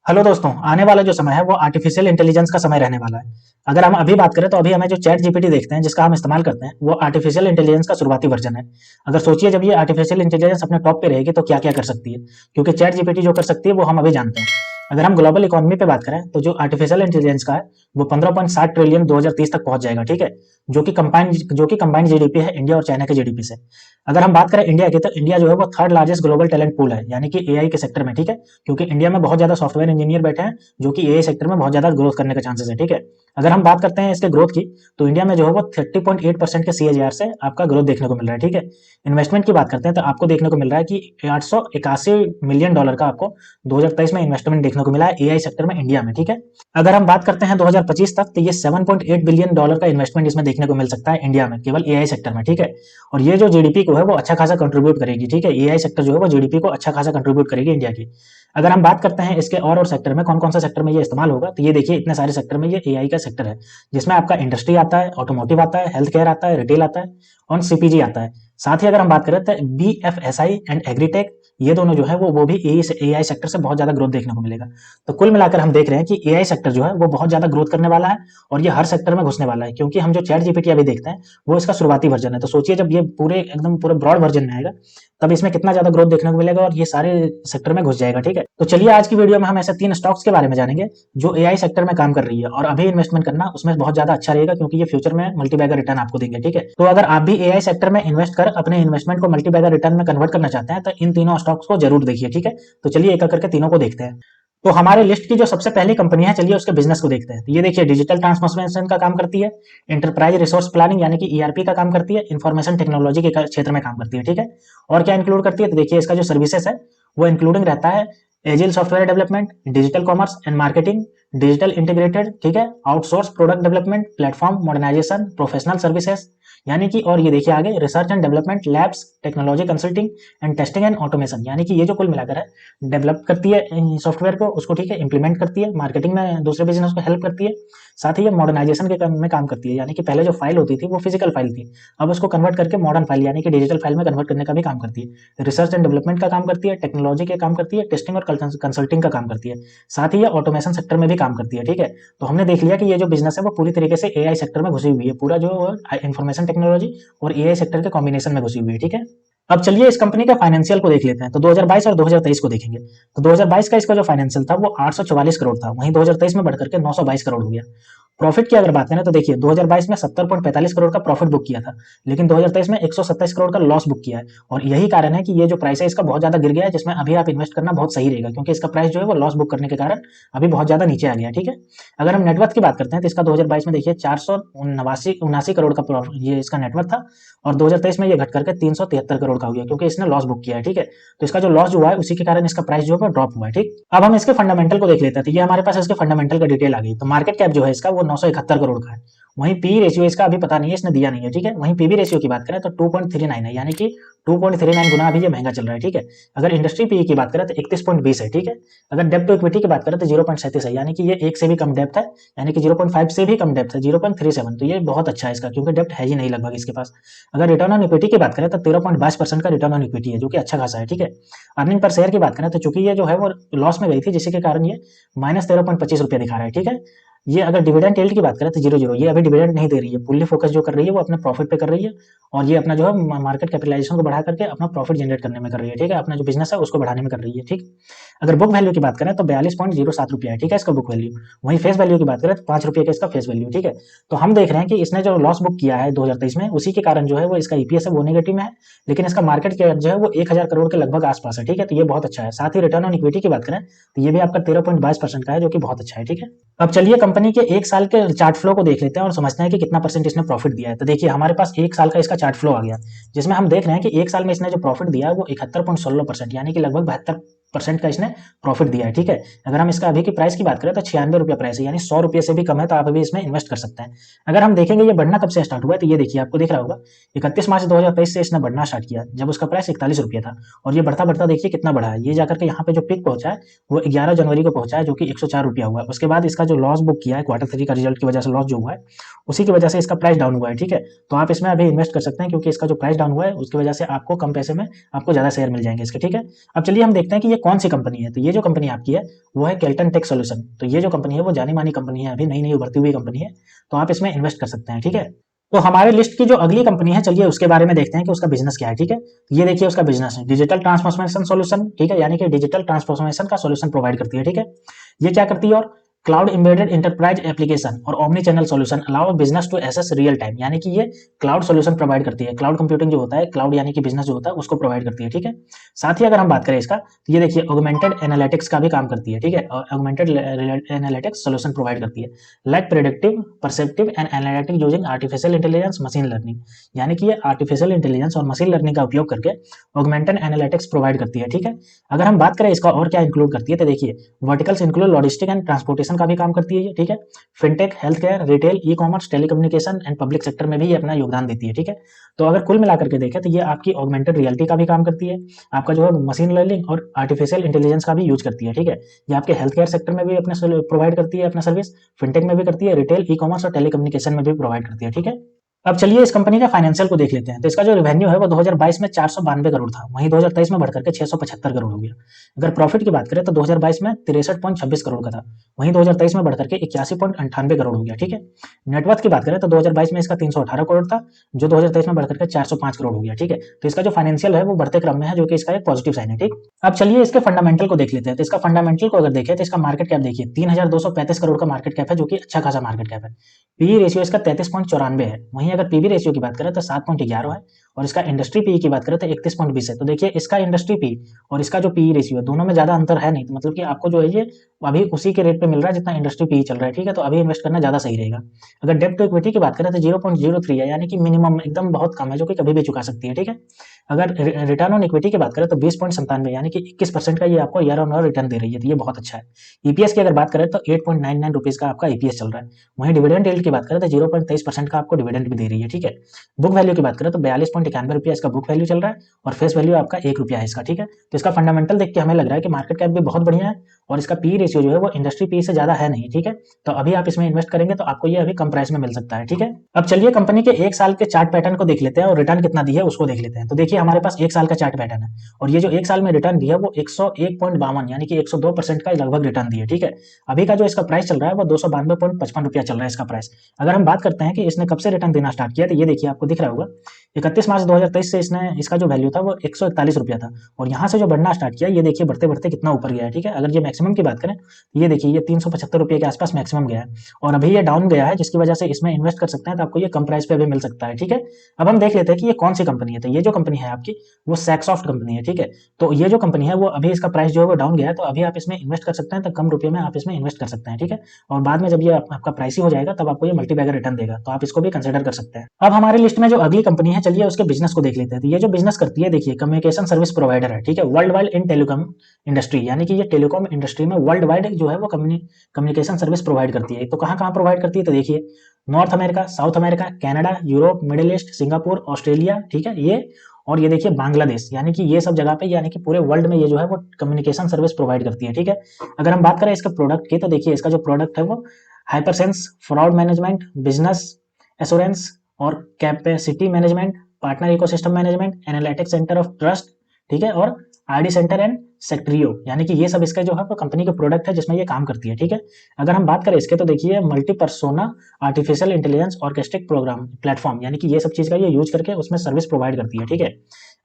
Hello दोस्तों, आने वाला जो समय है वो आर्टिफिशियल इंटेलिजेंस का समय रहने वाला है। अगर हम अभी बात करें तो अभी हमें जो चैट जीपीटी देखते हैं जिसका हम इस्तेमाल करते हैं वो आर्टिफिशियल इंटेलिजेंस का शुरुआती वर्जन है। अगर सोचिए जब ये आर्टिफिशियल इंटेलिजेंस अपने टॉप पे रहेगी तो क्या क्या कर सकती है, क्योंकि चैट जीपीटी जो कर सकती है वो हम अभी जानते हैं। अगर हम ग्लोबल इकोनॉमी पे बात करें तो जो आर्टिफिशियल इंटेलिजेंस का है वो 15.7 ट्रिलियन 2030 तक पहुंच जाएगा, ठीक है। जो कि कंबाइंड जीडीपी है इंडिया और चाइना के जीडीपी से। अगर हम बात करें इंडिया की तो इंडिया जो है वो third largest global talent pool है, यानी कि एआई के सेक्टर में, ठीक है। क्योंकि इंडिया में बहुत ज्यादा सॉफ्टवेयर इंजीनियर बैठे हैं जो कि एआई सेक्टर में बहुत ज्यादा ग्रोथ करने के चांसेस है, ठीक है। अगर हम बात करते हैं इसके ग्रोथ की तो इंडिया में जो है वो 30.8% के सीएजीआर से आपका ग्रोथ देखने को मिल रहा है, ठीक है। इन्वेस्टमेंट की बात करते हैं तो आपको देखने को मिल रहा है कि $881 मिलियन का आपको 2023 में इन्वेस्टमेंट देखने को मिला है एआई सेक्टर में इंडिया में, ठीक है। अगर हम बात करते हैं 2025 तक तो ये $7.8 बिलियन का इन्वेस्टमेंट इसमें देखने को मिल सकता है इंडिया में केवल एआई सेक्टर में, ठीक है। और ये जो जीडीपी को है वो अच्छा खासा कंट्रीब्यूट करेगी, ठीक है। एआई सेक्टर जो है वो जीडीपी को अच्छा खासा कंट्रीब्यूट करेगी इंडिया की। अगर हम बात करते हैं इसके और सेक्टर में कौन कौन सा सेक्टर में ये इस्तेमाल होगा तो ये देखिए इतने सारे सेक्टर में ये एआई का सेक्टर है, जिसमें आपका इंडस्ट्री आता है, ऑटोमोटिव आता है, हेल्थ केयर आता है, रिटेल आता है और सीपीजी आता है। साथ ही अगर हम बात करें तो बीएफएसआई एंड एग्रीटेक, ये दोनों जो है वो भी एआई सेक्टर से बहुत ज्यादा ग्रोथ देखने को मिलेगा। तो कुल मिलाकर हम देख रहे हैं कि एआई सेक्टर जो है वो बहुत ज्यादा ग्रोथ करने वाला है और ये हर सेक्टर में घुसने वाला है, क्योंकि हम जो चैट जीपीटी अभी देखते हैं वो इसका शुरुआती वर्जन है। तो सोचिए जब ये पूरे ब्रॉड वर्जन में आएगा तब इसमें कितना ज्यादा ग्रोथ देखने को मिलेगा और ये सारे सेक्टर में घुस जाएगा, ठीक है। तो चलिए आज की वीडियो में हम ऐसे 3 स्टॉक्स के बारे में जानेंगे जो एआई सेक्टर में काम कर रही है और अभी इन्वेस्टमेंट करना उसमें बहुत ज्यादा अच्छा रहेगा, क्योंकि ये फ्यूचर में मल्टीबैगर रिटर्न आपको देंगे, ठीक है। तो अगर आप भी एआई सेक्टर में इन्वेस्ट कर अपने इन्वेस्टमेंट को मल्टीबैगर रिटर्न में कन्वर्ट करना चाहते हैं तो इन तीनों स्टॉक्स को जरूर देखिए, ठीक है। तो चलिए एक एक करके तीनों को देखते हैं। तो हमारे लिस्ट की जो सबसे पहली कंपनी है, चलिए उसके बिजनेस को देखते हैं। तो ये देखिए डिजिटल ट्रांसफॉर्मेशन का काम करती है, एंटरप्राइज रिसोर्स प्लानिंग यानी कि ईआरपी का काम करती है, इंफॉर्मेशन टेक्नोलॉजी के क्षेत्र में काम करती है, ठीक है। और क्या इंक्लूड करती है तो देखिए इसका जो सर्विसेज है वो इंक्लूडिंग रहता है agile software development, digital commerce and marketing, digital integrated, ठीक है, outsource product development, platform modernisation, professional services, यानी कि और ये देखिए आगे research and development, labs, technology consulting and testing and automation, यानी कि ये जो कुल मिलाकर है डेवलप करती है सॉफ्टवेयर को, उसको, ठीक है, इंप्लीमेंट करती है, मार्केटिंग में दूसरे बिजनेस को हेल्प करती है। साथ ही ये मॉडर्नाइजेशन के काम में काम करती है, यानी कि पहले जो फाइल होती थी वो फिजिकल फाइल थी, अब उसको कन्वर्ट करके मॉडर्न फाइल यानी कि डिजिटल फाइल में कन्वर्ट करने का भी काम करती है। रिसर्च एंड डेवलपमेंट का काम करती है, टेक्नोलॉजी के काम करती है, टेस्टिंग और कंसल्टिंग का काम करती है। साथ ही ये ऑटोमेशन सेक्टर में भी काम करती है, ठीक है। तो हमने देख लिया कि ये जो बिजनेस है वो पूरी तरीके से एआई सेक्टर में घुसी हुई है, पूरा जो इंफॉर्मेशन टेक्नोलॉजी और एआई सेक्टर के कॉम्बिनेशन में घुसी हुई है, ठीक है। अब चलिए इस कंपनी का फाइनेंशियल को देख लेते हैं। तो 2022 और 2023 को देखेंगे। तो 2022 का इसका जो फाइनेंशियल था वो 844 करोड़ था, वहीं 2023 में बढ़कर के 922 करोड़ हो गया। प्रॉफिट की अगर बात करें तो देखिए 2022 में 70.45 करोड़ का प्रॉफिट बुक किया था, लेकिन 2023 में 127 करोड़ का लॉस बुक किया है। और यही कारण है कि ये जो प्राइस है इसका बहुत ज्यादा गिर गया है, जिसमें अभी आप इन्वेस्ट करना बहुत सही रहेगा, क्योंकि इसका प्राइस जो है वो लॉस बुक करने के कारण अभी बहुत ज्यादा नीचे आ गया है, ठीक है। अगर हम नेटवर्थ की बात करते हैं तो इसका 2022 में देखिए 479 करोड़ का ये इसका नेटवर्थ था, और 2023 में ये घट करके 373 करोड़ का हो गया, क्योंकि इसने लॉस बुक किया है, ठीक है। तो इसका जो लॉस हुआ है उसी के कारण इसका प्राइस जो है वो ड्रॉप हुआ है, ठीक। अब हम इसके फंडामेंटल को देख लेते हैं। तो ये हमारे पास इसके फंडामेंटल का डिटेल आ गई। तो मार्केट कैप जो है इसका वो 971 करोड़ का है। वहीं पी रेशियो इसका अभी पता नहीं है, इसने दिया नहीं है, ठीक है। वहीं पीबी रेशियो की बात करें तो 2.39 है, यानी कि 2.39 गुना अभी ये महंगा चल रहा है, ठीक है। अगर इंडस्ट्री पी की बात करें तो 31.20 है, ठीक है। अगर डेप्ट टू इक्विटी की बात करें तो 0.37 है, यानी कि ये एक से भी कम डेप्थ है, यानी कि 0.5 से भी कम डेप्थ है, 0.37। तो ये बहुत अच्छा है इसका, क्योंकि डेप्थ है ही नहीं लगभग इसके पास। अगर रिटर्न ऑन इक्विटी की बात करें तो 13.22% का रिटर्न ऑन इक्विटी है, जो कि अच्छा खासा है, ठीक है। अर्निंग पर शेयर की बात करें तो चूंकि ये जो है वो लॉस में गई थी, जिसके कारण ये -13.25 रुपया दिखा रहा है, ठीक है। ये अगर डिविडेंड यील्ड की बात करें तो 0 ये अभी डिविडेंड नहीं दे रही है, फुल्ली फोकस जो कर रही है वो अपने प्रॉफिट पे कर रही है, और ये अपना जो है मार्केट कैपिटलाइजेशन को बढ़ा करके अपना प्रॉफिट जनरेट करने में कर रही है, ठीक है। अपना जो बिजनेस है उसको बढ़ाने में कर रही है, ठीक। अगर बुक वैल्यू की बात करें तो 42.07 रुपया है, ठीक है, इसका बुक वैल्यू। वहीं फेस वैल्यू की बात करें तो 5 रुपये का इसका फेस वैल्यू, ठीक है। तो हम देख रहे हैं कि इसने जो लॉस बुक किया है 2023 में, उसी के कारण जो है वो इसका ईपीएस है वो नेगेटिव में है, लेकिन इसका मार्केट कैप जो है वो 1000 करोड़ के लगभग आसपास है, ठीक है। तो ये बहुत अच्छा है। साथ ही रिटर्न ऑन इक्विटी की बात करें तो ये भी आपका 13.22% का है, जो कि बहुत अच्छा है, ठीक है। अब चलिए कंपनी के एक साल के चार्ट फ्लो को देख लेते हैं और समझते हैं कि कितना परसेंट इसने प्रॉफिट दिया है। तो देखिए हमारे पास एक साल का इसका चार्ट फ्लो आ गया, जिसमें हम देख रहे हैं कि एक साल में इसने जो प्रॉफिट दिया है वो 71.16%, यानी कि लगभग 72% का इसने प्रॉफिट दिया है, ठीक है। अगर हम इसका अभी की प्राइस की बात करें तो 96 रुपया प्राइस है, यानी 100 रुपये से भी कम है, तो आप अभी इसमें इन्वेस्ट कर सकते हैं। अगर हम देखेंगे ये बढ़ना कब से स्टार्ट हुआ है, तो ये देखिए आपको दिख रहा होगा 31 मार्च 2023 से इसने बढ़ना स्टार्ट किया, जब उसका प्राइस 41 रुपया था, और ये बढ़ता बढ़ता देखिए कितना बढ़ा है। ये जाकर के यहाँ पे जो पिक पहुंचा है वो 11 जनवरी को पहुंचा है, जो कि 104 रुपया हुआ है। उसके बाद इसका जो लॉस बुक किया है Q3 का रिजल्ट की वजह से, लॉस जो हुआ है उसी की वजह से इसका प्राइस डाउन हुआ है, ठीक है। तो आप इसमें अभी इन्वेस्ट कर सकते हैं, क्योंकि इसका जो प्राइस डाउन हुआ है उसकी वजह से आपको कम पैसे में आपको ज्यादा शेयर मिल जाएंगे इसके, ठीक है। अब चलिए हम देखते हैं कि ये कौन सी कंपनी है, तो ये जो कंपनी आपकी है वो है केल्टन टेक सॉल्यूशन। तो ये जो कंपनी है वो जानी मानी कंपनी है, अभी नई नई उभरती हुई कंपनी है, तो आप इसमें इन्वेस्ट कर सकते हैं। ठीक है, तो हमारे लिस्ट की जो अगली कंपनी है, चलिए उसके बारे में देखते हैं कि उसका बिजनेस क्या है। ठीक है, ये देखिए उसका बिजनेस है डिजिटल ट्रांसफॉर्मेशन सॉल्यूशन। ठीक है, यानी कि डिजिटल ट्रांसफॉर्मेशन का सॉल्यूशन प्रोवाइड करती है। ठीक है, ये क्या करती है, और क्लाउड एम्बेडेड एंटरप्राइज एप्लीकेशन और omni channel solution allow business to access real time, यानी कि ये क्लाउड सॉल्यूशन प्रोवाइड करती है। क्लाउड कंप्यूटिंग जो होता है, क्लाउड यानी कि बिजनेस जो होता है उसको प्रोवाइड करती है। ठीक है, साथ ही अगर हम बात करें इसका, तो ये देखिए ऑगमेंटेड एनालिटिक्स का भी काम करती है। ठीक है, ऑगमेंटेड एनालिटिक्स सॉल्यूशन प्रोवाइड करती है, like predictive, perceptive and analytic using artificial intelligence, machine learning, यानी कि ये आर्टिफिशियल इंटेलिजेंस और मशीन लर्निंग का उपयोग करके ऑगमेंटेड एनालिटिक्स प्रोवाइड करती है। ठीक है, अगर हम बात करें इसका और क्या इंक्लूड करती है, तो देखिए verticals include logistic and transportation का भी काम करती है ये। ठीक है, fintech, health care, retail, e commerce, telecommunication and public sector में भी ये अपना योगदान देती है। ठीक है, तो अगर कुल मिलाकर के देखें तो ये आपकी ऑगमेंटेड रियलिटी का भी काम करती है, आपका जो है मशीन लर्निंग और आर्टिफिशियल इंटेलिजेंस का भी यूज करती है। ठीक है, ये आपके हेल्थ केयर सेक्टर में भी अपने प्रोवाइड करती है अपना सर्विस, फिनटेक में भी करती है, रिटेल, ई कॉमर्स और टेलीकम्युनिकेशन में भी प्रोवाइड करती है। ठीक है, अब चलिए इस कंपनी का फाइनेंशियल को देख लेते हैं। तो इसका जो रेवेन्यू है वो 2022 में 492 करोड़ था, वहीं 2023 में बढ़कर के 675 करोड़ हो गया। अगर प्रॉफिट की बात करें तो 2022 में 63.26 करोड़ का था, वहीं 2023 में बढ़कर के 81.98 करोड़ हो गया। ठीक है, नेटवर्थ की बात करें तो 2022 में इसका 318 करोड़ था, जो 2023 में बढ़कर के 405 करोड़ हो गया। ठीक है, तो इसका जो फाइनेंशियल है वो बढ़ते क्रम में है, जो कि इसका एक पॉजिटिव साइन है। ठीक, अब चलिए इसके फंडामेंटल को देख लेते हैं। तो इसका फंडामेंटल को अगर देखें तो इसका मार्केट कैप देखिए 3235 करोड़ का मार्केट कैप है, जो कि अच्छा खासा मार्केट कैप है। पी रेशियो इसका 33.94 है, वहीं अगर पीवी रेशियो की बात करें तो 7.11 है, और इसका इंडस्ट्री पी की बात करें तो 31.20 है। तो देखिए इसका इंडस्ट्री पी और इसका जो पी रेशियो है दोनों में ज्यादा अंतर है नहीं, तो मतलब कि आपको जो है ये अभी उसी के रेट पे मिल रहा है जितना इंडस्ट्री पी चल रहा है। ठीक है, तो अभी इन्वेस्ट करना ज्यादा सही रहेगा। अगर डेब्ट टू इक्विटी की बात करें तो 0.03 है, यानी कि मिनिमम एकदम बहुत कम है, जो कि कभी भी चुका सकती है। ठीक है, अगर रिटर्न ऑन इक्विटी की बात करें तो 20.97, यानी कि 21% का ये आपको ईयर ऑन ईयर रिटर्न दे रही है, तो ये बहुत अच्छा है। ईपीएस की अगर बात करें तो 8.99 रुपीज का आपका ईपीएस चल रहा है। वहीं डिविडेंड यील्ड की बात करें तो 0.23% का आपको डिविडेंड भी दे रही है। ठीक है, बुक वैल्यू की बात करें तो 42.91 रुपया इसका बुक वैल्यू चल रहा है, और फेस वैल्यू आपका 1 रुपया है इसका। ठीक है, तो इसका फंडामेंटल देख के हमें लग रहा है कि मार्केट कैप भी बहुत बढ़िया है, और इसका पी रेशियो जो है वो इंडस्ट्री पी से ज्यादा है नहीं। ठीक है, तो अभी आप इसमें इन्वेस्ट करेंगे तो आपको ये अभी कम प्राइस में मिल सकता है। ठीक है, अब चलिए कंपनी के एक साल के चार्ट पैटर्न को देख लेते हैं और रिटर्न कितना दी है उसको देख लेते हैं। तो देखिए हमारे पास एक साल का चार्ट पैटर्न है, और ये जो एक साल में रिटर्न दिया है वो 101.52 यानी कि 102% का लगभग रिटर्न दिया है। ठीक है, अभी का जो इसका प्राइस चल रहा है वो 292.55 रुपया चल रहा है इसका प्राइस। अगर हम बात करते हैं कि इसने कब से रिटर्न देना स्टार्ट किया, तो ये देखिए आपको दिख रहा होगा 31 मार्च 2023 से इसने इसका जो वैल्यू था वो 141 रुपया था, और यहाँ से जो बढ़ना स्टार्ट किया ये देखिए बढ़ते बढ़ते कितना ऊपर गया है। ठीक है, अगर ये मैक्सिमम की बात करें तो ये देखिए ये 375 रुपये के आसपास मैक्सिमम गया है, और अभी ये डाउन गया है, जिसकी वजह से इसमें इन्वेस्ट कर सकते हैं, तो आपको ये कम प्राइस पे अभी मिल सकता है। ठीक है, अब हम देख लेते हैं कि ये कौन सी कंपनी है। तो ये जो कंपनी है आपकी वो सैकसॉफ्ट कंपनी है। ठीक है, तो ये जो कंपनी है वो अभी इसका प्राइस जो है वो डाउन गया है, तो अभी आप इसमें इन्वेस्ट कर सकते हैं, तो कम रुपये में आप इसमें इन्वेस्ट कर सकते हैं। ठीक है, और बाद में जब ये आपका प्राइस ही हो जाएगा तब आपको ये मल्टीबैगर रिटर्न देगा, तो आप इसको भी कंसिडर कर सकते हैं। अब हमारी लिस्ट में जो अगली कंपनी है, चलिए उसके बिजनेस को देख लेते हैं। तो ये जो बिजनेस करती है देखिए कम्युनिकेशन सर्विस प्रोवाइडर है। ठीक है, world wide in telecom industry, यानी कि ये टेलीकॉम इंडस्ट्री में वर्ल्ड वाइड जो है वो कम्युनिकेशन सर्विस प्रोवाइड करती है। तो कहाँ कहाँ प्रोवाइड करती है, तो देखिए north America, south America, Canada, Europe, middle east, Singapore, Australia. ठीक है, ये और ये देखिए बांग्लादेश, यानी कि ये सब जगह पे, यानी कि पूरे वर्ल्ड में ये जो है वो कम्युनिकेशन सर्विस प्रोवाइड करती है। ठीक है, अगर हम बात करें इसके प्रोडक्ट की, तो देखिए इसका जो प्रोडक्ट है वो हाइपरसेंस, फ्रॉड मैनेजमेंट, बिजनेस एश्योरेंस और capacity management, partner ecosystem management, analytics centre of trust. ठीक है, और आरडी सेंटर एंड सेक्ट्रियो, यानी कि ये सब इसका जो है वो कंपनी के प्रोडक्ट है जिसमें ये काम करती है। ठीक है, अगर हम बात करें इसके, तो देखिए multi persona artificial intelligence orchestric program platform, यानी कि ये सब चीज का ये यूज करके उसमें सर्विस प्रोवाइड करती है। ठीक है,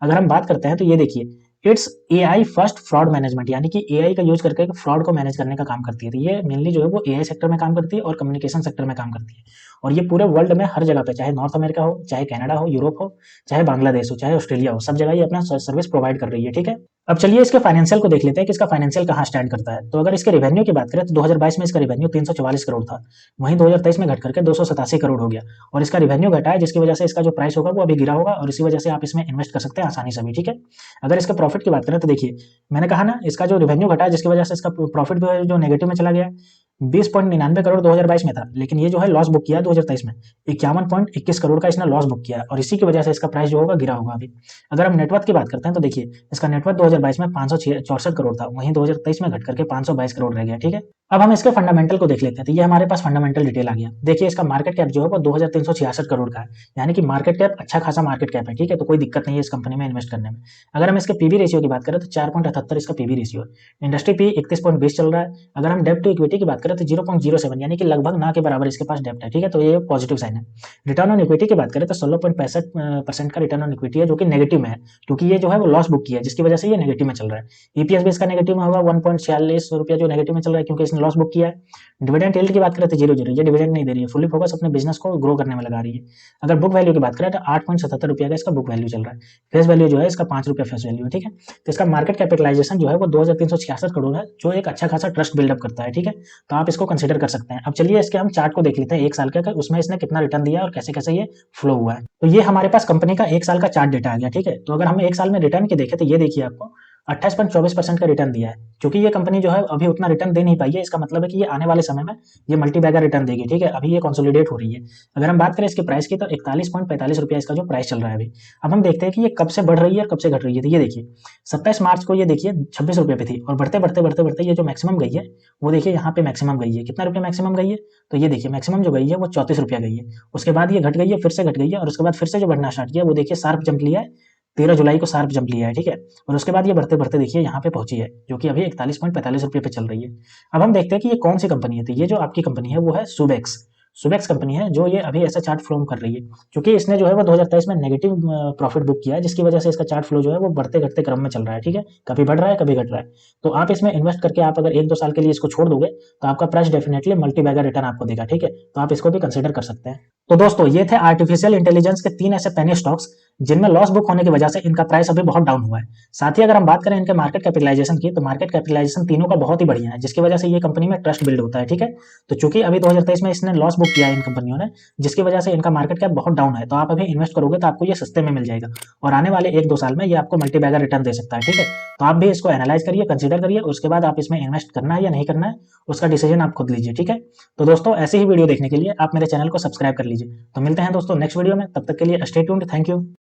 अगर हम बात करते हैं तो ये देखिए it's AI first fraud management, यानी कि एआई का यूज करके फ्रॉड को मैनेज करने का काम करती है। तो ये मेनली जो है वो एआई सेक्टर में काम करती है और कम्युनिकेशन सेक्टर में काम करती है, और ये पूरे वर्ल्ड में हर जगह पे, चाहे नॉर्थ अमेरिका हो, चाहे कनाडा हो, यूरोप हो, चाहे बांग्लादेश हो, चाहे ऑस्ट्रेलिया हो, सब जगह ये अपना सर्विस प्रोवाइड कर रही है। ठीक है, अब चलिए इसके फाइनेंशियल को देख लेते हैं कि इसका फाइनेंशियल कहाँ स्टैंड करता है। तो अगर इसके रेवेन्यू की बात करें तो 2022 में इसका रेवेन्यू 344 करोड़ था, वहीं 2023 में घट करके 287 करोड़ हो गया, और इसका रेवेन्यू घटा है जिसकी वजह से इसका जो प्राइस होगा वो अभी गिरा होगा, और इसी वजह से आप इसमें इन्वेस्ट कर सकते हैं आसानी से भी। ठीक है, अगर इसके प्रॉफिट की बात करें तो देखिए मैंने कहा ना इसका जो रेवेन्यू घटा है जिसकी वजह से इसका प्रॉफिट जो नेगेटिव में चला गया है, 20.99 करोड़ 2022 में था, लेकिन ये जो है लॉस बुक किया 2023 में 51.21 करोड़ का इसने लॉस बुक किया है और इसी की वजह से इसका प्राइस जो होगा गिरा होगा अभी। अगर हम नेटवर्थ की बात करते हैं तो देखिए इसका नेटवर्थ 2022 में 564 करोड़ था, वहीं 2023 में घट करके 522 करोड़ रह गया। ठीक है, अब हम इसके फंडामेंटल को देख लेते हैं। तो ये हमारे पास फंडामेंटल डिटेल आ गया। देखिए इसका मार्केट कैप जो है वो 2366 करोड़ का है, यानी कि मार्केट कैप अच्छा खासा मार्केट कैप है। ठीक है, तो कोई दिक्कत नहीं है इस कंपनी में इन्वेस्ट करने में। अगर हम इसके पीवी रेशियो की बात करें तो 4.78 इसका पीवी रेशियो है। इंडस्ट्री पी 31.20 चल रहा है। अगर हम डेप्ट टू इक्विटी की बात करें तो 0.07 यानी कि लगभग ना के बराबर इसके पास डेप्ट है। ठीक है, तो ये पॉजिटिव साइन है। रिटर्न ऑन इक्विटी की बात करें तो 16.65% का रिटर्न ऑन इक्विटी है, जो कि नेगेटिव में है, क्योंकि ये जो है वो लॉस बुक किया है, जिसकी वजह से ये नेगेटिव में चल रहा है। ईपीएस भी इसका नेगेटिव में होगा 1.46 रुपया जो नेगेटिव में चल रहा है, क्योंकि इसने लॉस बुक किया है। डिविडेंड यील्ड की बात करें तो 0 ये डिविडेंड नहीं दे रही है, फुली फोकस अपने बिजनेस को ग्रो करने में लगा रही है। अगर बुक वैल्यू की बात करें तो 8.77 रुपया का इसका बुक वैल्यू चल रहा है। फेस वैल्यू जो है इसका 5 रुपया फेस वैल्यू है। ठीक है, तो इसका मार्केट कैपिटलाइजेशन जो है वो 2366 करोड़ है, जो एक अच्छा खासा ट्रस्ट बिल्डअप करता है। ठीक है, तो आप इसको कंसिडर कर सकते हैं। अब चलिए इसके हम चार्ट को देख लेते हैं 1 साल का, उसमें इसने कितना रिटर्न दिया और कैसे कैसे ये फ्लो हुआ है। तो ये हमारे पास कंपनी का 1 साल का चार्ट डेटा आ गया। ठीक है, तो अगर हम 1 साल में रिटर्न की देखें तो ये देखिए आपको 28.24% का रिटर्न दिया है। क्योंकि ये कंपनी जो है अभी उतना रिटर्न दे नहीं पाई है, इसका मतलब है कि ये आने वाले समय में ये मल्टी बैगर रिटर्न देगी। ठीक है, अभी ये कंसोलिडेट हो रही है। अगर हम बात करें इसके प्राइस की तो 41.45 रुपया इसका जो प्राइस चल रहा है अभी। अब हम देखते हैं कि ये कब से बढ़ रही है और कब से घट रही है। तो ये देखिए 27 मार्च को ये देखिए 26 रुपये पे थी और बढ़ते बढ़ते बढ़ते बढ़ते ये जो मैक्सिमम गई है वो देखिए यहाँ पे मैक्सिमम गई है। कितना रुपये मैक्सिमम गई है? तो ये देखिए मैक्सिमम जो गई है वो 34 रुपया गई है। उसके बाद ये घट गई है, फिर से घट गई है और उसके बाद फिर से जो बढ़ना स्टार्ट किया वो देखिए शार्प जंप लिया है। 13 जुलाई को शार्प जंप लिया है। ठीक है, और उसके बाद ये बढ़ते बढ़ते देखिए यहाँ पे पहुंची है, जो कि अभी 41.45 रुपये पे चल रही है। अब हम देखते हैं कि ये कौन सी कंपनी है। तो ये जो आपकी कंपनी है वो है सुबेक्स। सुबेक्स कंपनी है जो ये अभी ऐसा चार्ट फ्लो कर रही है, क्योंकि इसने जो है वो 2023 में नेगेटिव प्रॉफिट बुक किया है, जिसकी वजह से इसका चार्ट फ्लो जो है वो बढ़ते घटते क्रम में चल रहा है। ठीक है, कभी बढ़ रहा है कभी घट रहा है। तो आप इसमें इन्वेस्ट करके आप अगर 1-2 साल के लिए इसको छोड़ दोगे तो आपका price definitely multibagger return आपको देगा। ठीक है, तो आप इसको भी कंसिडर कर सकते हैं। तो दोस्तों ये थे आर्टिफिशियल इंटेलिजेंस के 3 ऐसे पेनी स्टॉक्स जिनमें लॉस बुक होने की वजह से इनका प्राइस अभी बहुत डाउन हुआ है। साथ ही अगर हम बात करें इनके मार्केट कैपिटलाइजेशन की, तो मार्केट कैपिटलाइजेशन तीनों का बहुत ही बढ़िया है, जिसकी वजह से ये कंपनी में ट्रस्ट बिल्ड होता है। ठीक है, तो चूंकि अभी 2023 में इसने लॉस बुक किया है इन कंपनियों ने, जिसकी वजह से इनका मार्केट कैप बहुत डाउन है। तो आप अभी इन्वेस्ट करोगे तो आपको ये सस्ते में मिल जाएगा और आने वाले 1-2 साल में ये आपको मल्टी बैगर रिटर्न दे सकता है। ठीक है, तो आप भी इसको एनालाइज करिए, कंसिडर करिए, उसके बाद आप इसमें इन्वेस्ट करना है या नहीं करना है उसका डिसीजन आप खुद लीजिए। ठीक है, तो दोस्तों ऐसी ही वीडियो देखने के लिए आप मेरे चैनल को सब्सक्राइब कर लीजिए। तो मिलते हैं दोस्तों नेक्स्ट वीडियो में, तब तक के लिए स्टे ट्यून्ड। Thank you.